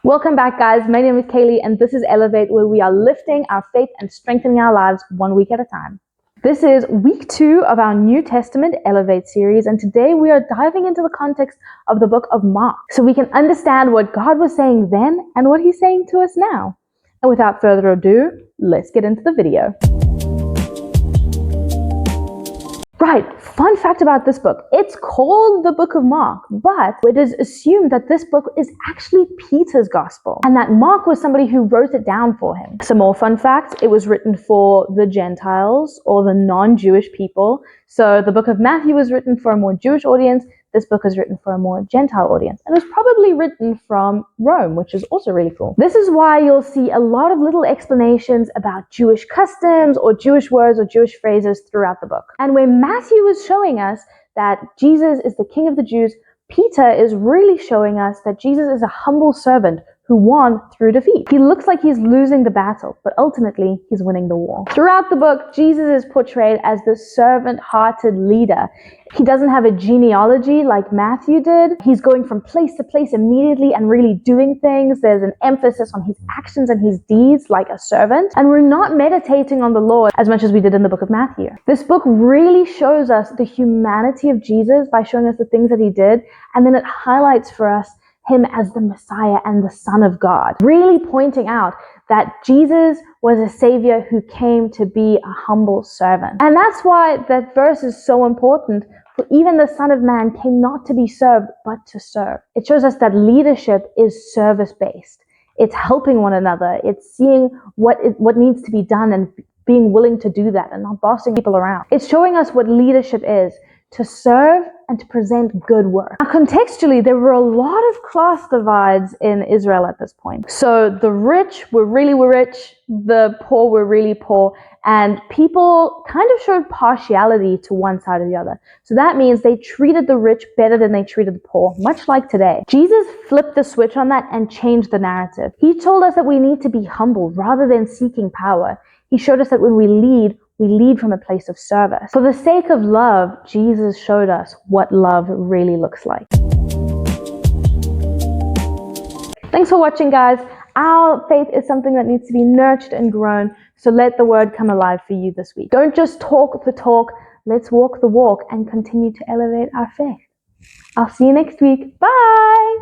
Welcome back, guys. My name is Kaylee, and this is Elevate, where we are lifting our faith and strengthening our lives one week at a time. This is week 2 of our New Testament Elevate series, and today we are diving into the context of the book of Mark so we can understand what God was saying then and what He's saying to us now. And without further ado, let's get into the video. Right, fun fact about this book. It's called the Book of Mark, but it is assumed that this book is actually Peter's gospel and that Mark was somebody who wrote it down for him. Some more fun facts, it was written for the Gentiles or the non-Jewish people. So the book of Matthew was written for a more Jewish audience. This book is written for a more Gentile audience, and it was probably written from Rome, which is also really cool. This is why you'll see a lot of little explanations about Jewish customs or Jewish words or Jewish phrases throughout the book. And where Matthew is showing us that Jesus is the King of the Jews, Peter is really showing us that Jesus is a humble servant who won through defeat. He looks like he's losing the battle, but ultimately he's winning the war. Throughout the book, Jesus is portrayed as the servant-hearted leader. He doesn't have a genealogy like Matthew did. He's going from place to place immediately and really doing things. There's an emphasis on his actions and his deeds like a servant. And we're not meditating on the law as much as we did in the book of Matthew. This book really shows us the humanity of Jesus by showing us the things that he did, and then it highlights for us him as the Messiah and the Son of God, really pointing out that Jesus was a savior who came to be a humble servant. And that's why that verse is so important. For even the Son of Man came not to be served, but to serve. It shows us that leadership is service-based. It's helping one another. It's seeing what needs to be done and being willing to do that and not bossing people around. It's showing us what leadership is, to serve and to present good work. Now, contextually, there were a lot of class divides in Israel at this point. So the rich were rich, the poor were really poor, and people kind of showed partiality to one side or the other. So that means they treated the rich better than they treated the poor, much like today. Jesus flipped the switch on that and changed the narrative. He told us that we need to be humble rather than seeking power. He showed us that when we lead from a place of service. For the sake of love, Jesus showed us what love really looks like. Thanks for watching, guys. Our faith is something that needs to be nurtured and grown, so let the word come alive for you this week. Don't just talk the talk, let's walk the walk and continue to elevate our faith. I'll see you next week. Bye!